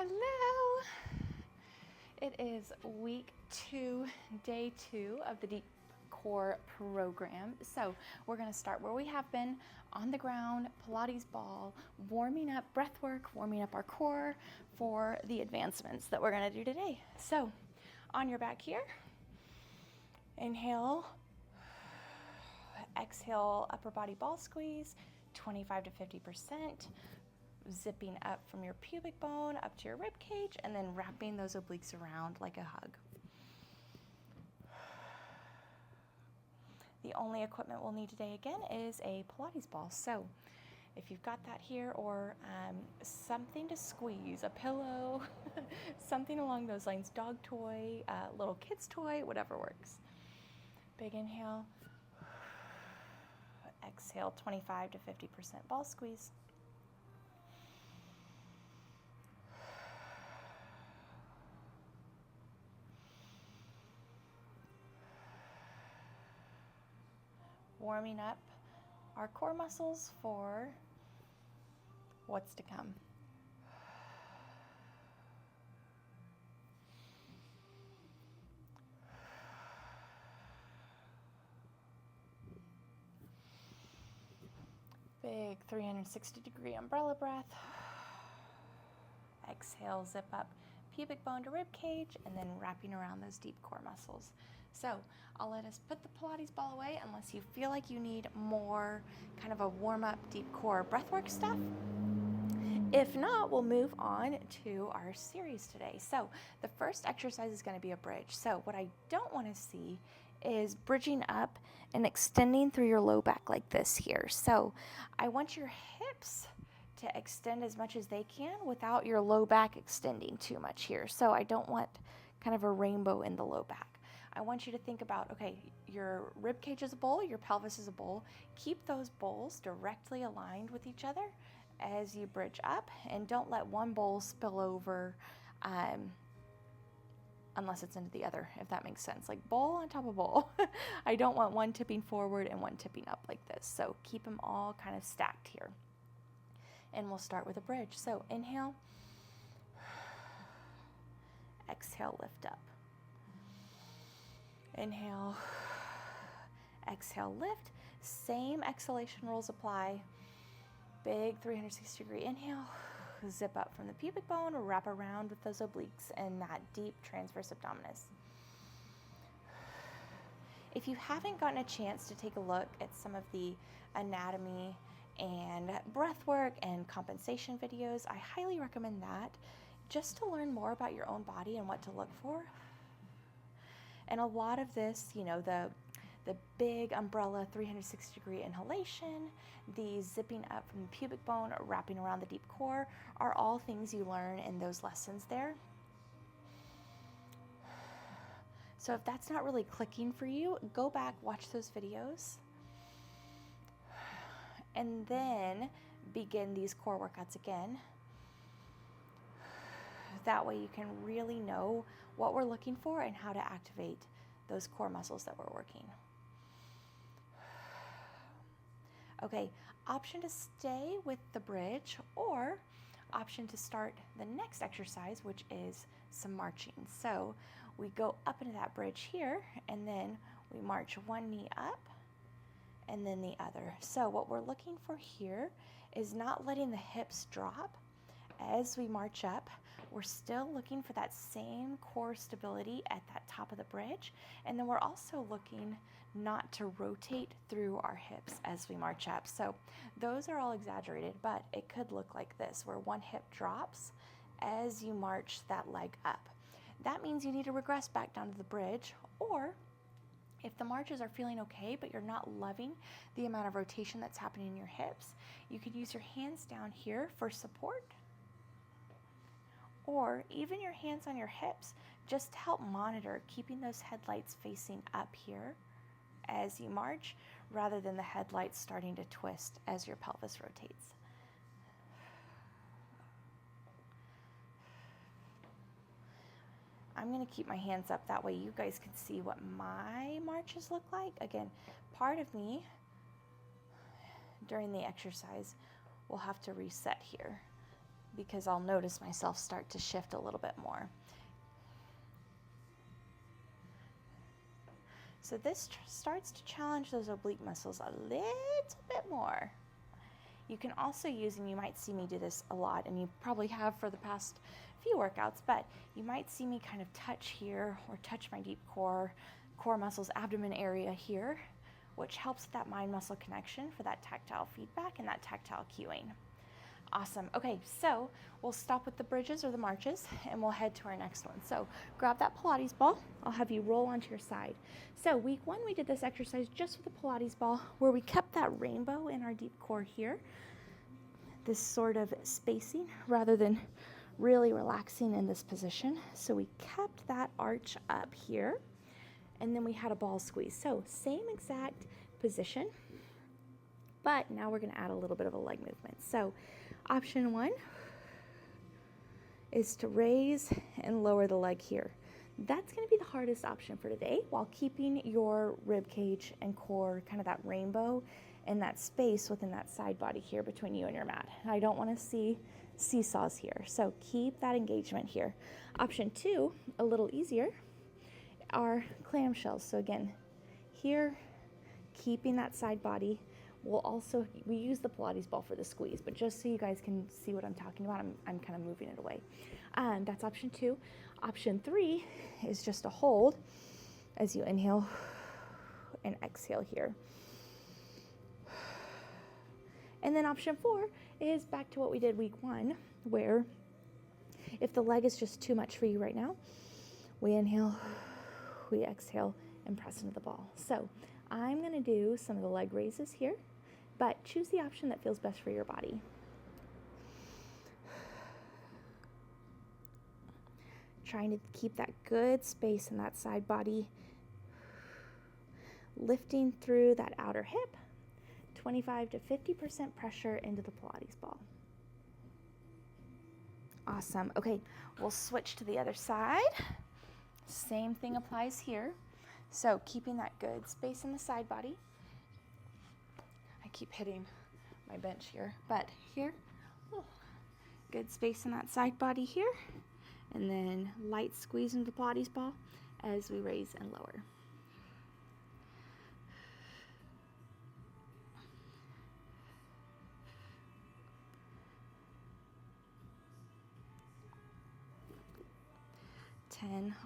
Hello. It is week 2, day 2 of the Deep Core program. So we're going to start where we have been, on the ground, Pilates ball, warming up breath work, warming up our core for the advancements that we're going to do today. So on your back here, inhale, exhale, upper body ball squeeze, 25 to 50%. Zipping up from your pubic bone up to your rib cage and then wrapping those obliques around like a hug. The only equipment we'll need today again is a Pilates ball. So if you've got that here, or something to squeeze, a pillow, something along those lines, dog toy, little kid's toy, whatever works. Big inhale. Exhale, 25 to 50% ball squeeze. Warming up our core muscles for what's to come. Big 360-degree umbrella breath. Exhale, zip up pubic bone to rib cage, and then wrapping around those deep core muscles. So I'll let us put the Pilates ball away unless you feel like you need more kind of a warm-up deep core breathwork stuff. If not, we'll move on to our series today. So the first exercise is going to be a bridge. So what I don't want to see is bridging up and extending through your low back like this here. So I want your hips to extend as much as they can without your low back extending too much here. So I don't want kind of a rainbow in the low back. I want you to think about, okay, your rib cage is a bowl, your pelvis is a bowl. Keep those bowls directly aligned with each other as you bridge up, and don't let one bowl spill over unless it's into the other, if that makes sense. Like bowl on top of bowl. I don't want one tipping forward and one tipping up like this. So keep them all kind of stacked here. And we'll start with a bridge. So inhale, exhale, lift up. Inhale, exhale, lift. Same exhalation rules apply. Big 360-degree inhale, zip up from the pubic bone, wrap around with those obliques and that deep transverse abdominis. If you haven't gotten a chance to take a look at some of the anatomy and breath work and compensation videos, I highly recommend that, just to learn more about your own body and what to look for. And a lot of this, you know, the big umbrella 360-degree inhalation, the zipping up from the pubic bone, wrapping around the deep core, are all things you learn in those lessons there. So if that's not really clicking for you, go back, watch those videos, and then begin these core workouts again. That way you can really know what we're looking for and how to activate those core muscles that we're working. Okay, option to stay with the bridge, or option to start the next exercise, which is some marching. So we go up into that bridge here, and then we march one knee up and then the other. So what we're looking for here is not letting the hips drop as we march up. We're still looking for that same core stability at that top of the bridge. And then we're also looking not to rotate through our hips as we march up. So those are all exaggerated, but it could look like this, where one hip drops as you march that leg up. That means you need to regress back down to the bridge, or if the marches are feeling okay, but you're not loving the amount of rotation that's happening in your hips, you could use your hands down here for support, or even your hands on your hips just to help monitor keeping those headlights facing up here as you march, rather than the headlights starting to twist as your pelvis rotates. I'm going to keep my hands up, that way you guys can see what my marches look like. Again, part of me during the exercise will have to reset here, because I'll notice myself start to shift a little bit more. So this starts to challenge those oblique muscles a little bit more. You can also use, and you might see me do this a lot, and you probably have for the past few workouts, but you might see me kind of touch here or touch my deep core muscles, abdomen area here, which helps with that mind muscle connection for that tactile feedback and that tactile cueing. Awesome. Okay, so we'll stop with the bridges or the marches and we'll head to our next one. So grab that Pilates ball. I'll have you roll onto your side. So week 1, we did this exercise just with the Pilates ball where we kept that rainbow in our deep core here, this sort of spacing rather than really relaxing in this position. So we kept that arch up here and then we had a ball squeeze. So same exact position, but now we're going to add a little bit of a leg movement. So option 1 is to raise and lower the leg here. That's going to be the hardest option for today while keeping your rib cage and core, kind of that rainbow and that space within that side body here between you and your mat. I don't want to see seesaws here, so keep that engagement here. Option 2, a little easier, are clamshells. So again, here, keeping that side body. We use the Pilates ball for the squeeze, but just so you guys can see what I'm talking about, I'm kind of moving it away. That's option 2. Option 3 is just a hold as you inhale and exhale here. And then option 4 is back to what we did week 1, where if the leg is just too much for you right now, we inhale, we exhale, and press into the ball. So I'm going to do some of the leg raises here, but choose the option that feels best for your body. Trying to keep that good space in that side body. Lifting through that outer hip, 25 to 50% pressure into the Pilates ball. Awesome. Okay, we'll switch to the other side. Same thing applies here. So keeping that good space in the side body. I keep hitting my bench here, but here, good space in that side body here. And then light squeeze into the Pilates ball as we raise and lower.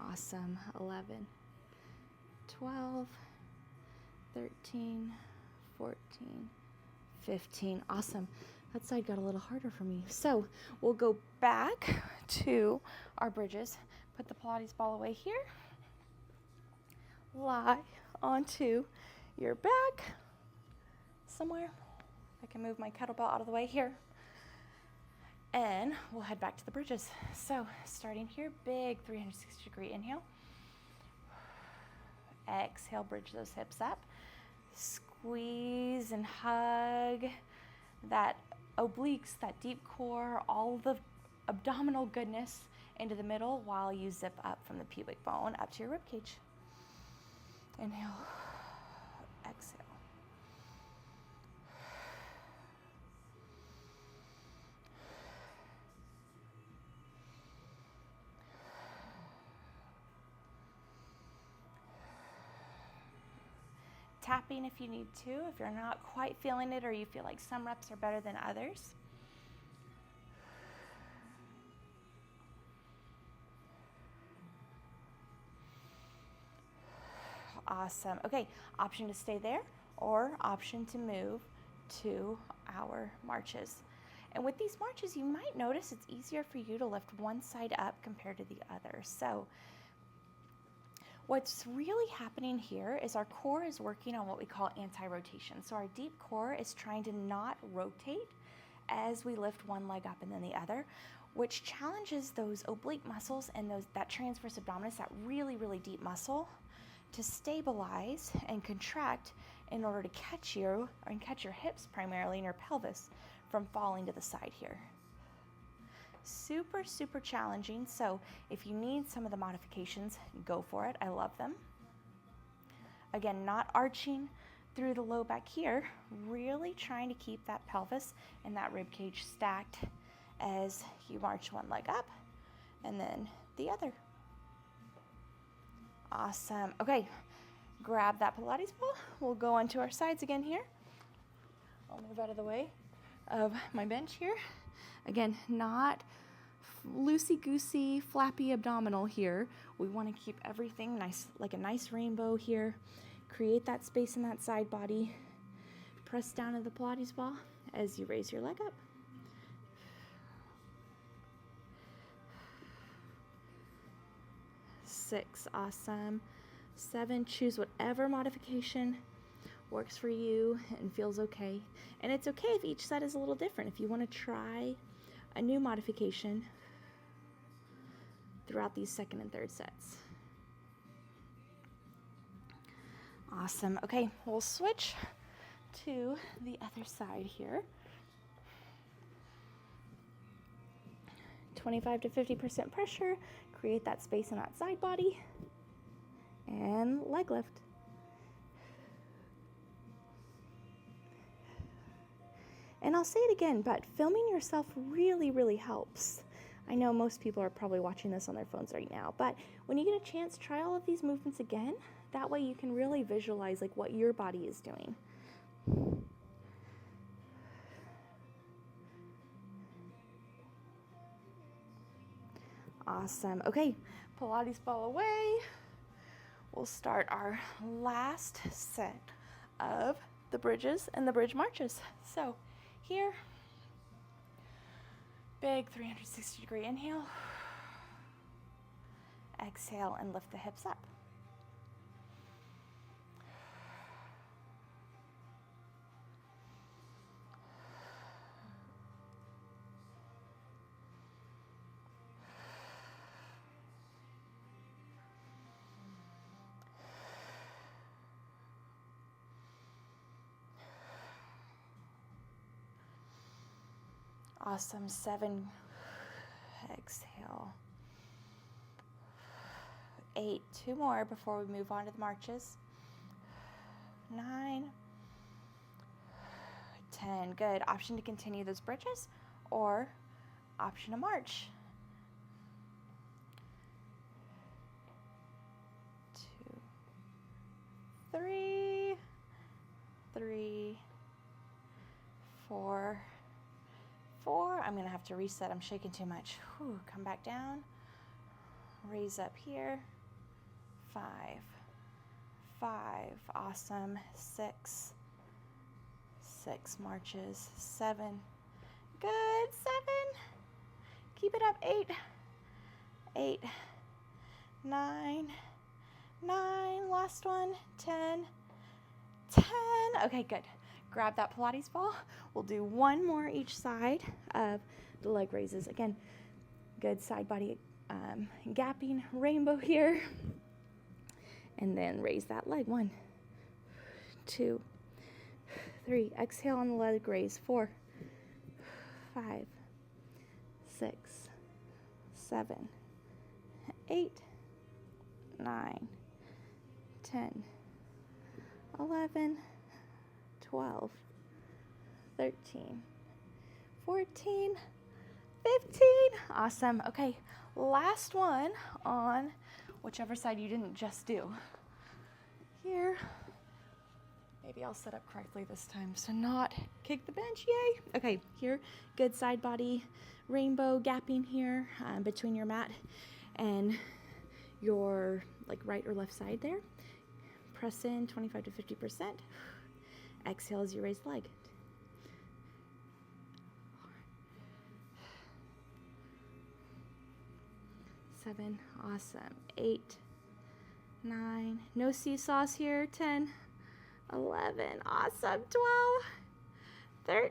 Awesome. 11, 12, 13, 14, 15. Awesome. That side got a little harder for me. So we'll go back to our bridges. Put the Pilates ball away here. Lie onto your back somewhere. I can move my kettlebell out of the way here. And we'll head back to the bridges. So starting here, big 360-degree inhale. Exhale, bridge those hips up. Squeeze and hug that obliques, that deep core, all the abdominal goodness into the middle while you zip up from the pubic bone up to your rib cage. Inhale, exhale. Tapping if you need to, if you're not quite feeling it or you feel like some reps are better than others. Awesome. Okay, option to stay there or option to move to our marches. And with these marches, you might notice it's easier for you to lift one side up compared to the other. So what's really happening here is our core is working on what we call anti-rotation. So our deep core is trying to not rotate as we lift one leg up and then the other, which challenges those oblique muscles and that transverse abdominis, that really, really deep muscle, to stabilize and contract in order to catch you, and catch your hips primarily and your pelvis from falling to the side here. Super, super challenging. So if you need some of the modifications, go for it. I love them. Again, not arching through the low back here, really trying to keep that pelvis and that rib cage stacked as you march one leg up and then the other. Awesome. Okay, grab that Pilates ball. We'll go onto our sides again here. I'll move out of the way of my bench here. Again, not loosey-goosey, flappy abdominal here. We want to keep everything nice, like a nice rainbow here. Create that space in that side body. Press down to the Pilates ball as you raise your leg up. Six, awesome. 7, choose whatever modification works for you and feels okay. And it's okay if each set is a little different. If you want to try a new modification throughout these second and third sets. Awesome. Okay, we'll switch to the other side here. 25 to 50% pressure. Create that space in that side body. And leg lift. And I'll say it again, but filming yourself really, really helps. I know most people are probably watching this on their phones right now, but when you get a chance, try all of these movements again. That way you can really visualize like what your body is doing. Awesome. Okay, Pilates ball away. We'll start our last set of the bridges and the bridge marches. So here, big 360-degree inhale. Exhale and lift the hips up. Awesome. 7, exhale. 8, 2 more before we move on to the marches. 9, 10, good. Option to continue those bridges or option to march. 2, 3, 3, 4, 4. I'm gonna have to reset. I'm shaking too much. Whew, come back down. Raise up here. 5, 5. Awesome. 6, 6 marches. 7. Good. 7. Keep it up. 8, 8, 9, 9. Last one. 10, 10. Okay, good. Grab that Pilates ball. We'll do one more each side of the leg raises. Again, good side body gapping rainbow here. And then raise that leg. 1, 2, 3. Exhale on the leg raise. 4, 5, 6, 7, 8, 9, 10, 11, 12, 13, 14, 15. Awesome. Okay, last one on whichever side you didn't just do. Here, maybe I'll set up correctly this time so not kick the bench, yay. Okay, here, good side body rainbow gapping here between your mat and your like right or left side there. Press in 25 to 50%. Exhale as you raise the leg. 7, awesome. 8, 9, no seesaws here. 10, 11, awesome. 12, 13,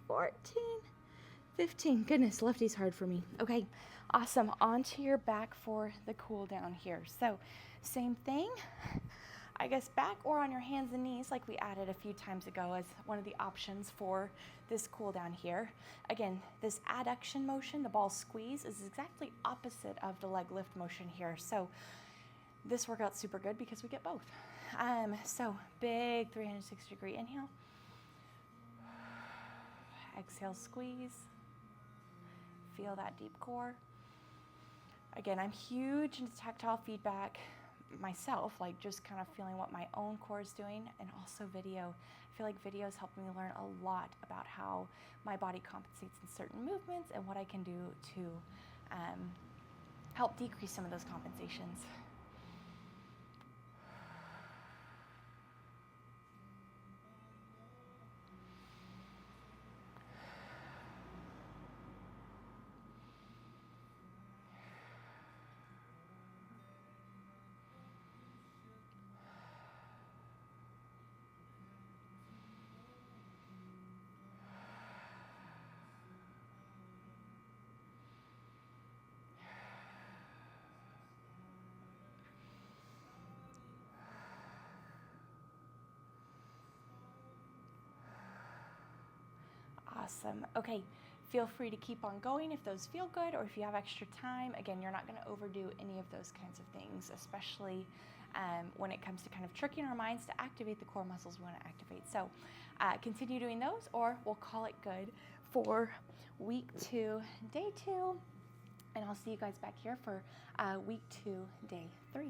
14, 15. Goodness, lefty's hard for me. Okay, awesome. Onto your back for the cool down here. So, same thing. I guess back or on your hands and knees like we added a few times ago as one of the options for this cool down here. Again, this adduction motion, the ball squeeze, is exactly opposite of the leg lift motion here. So this workout's super good because we get both. So big 360-degree inhale. Exhale, squeeze. feel that deep core. Again, I'm huge into tactile feedback myself, like just kind of feeling what my own core is doing, and also video. I feel like videos help me learn a lot about how my body compensates in certain movements and what I can do to help decrease some of those compensations. Awesome. Okay, feel free to keep on going if those feel good, or if you have extra time. Again, you're not going to overdo any of those kinds of things, especially when it comes to kind of tricking our minds to activate the core muscles we want to activate. So continue doing those, or we'll call it good for week 2, day 2, and I'll see you guys back here for week 2, day 3.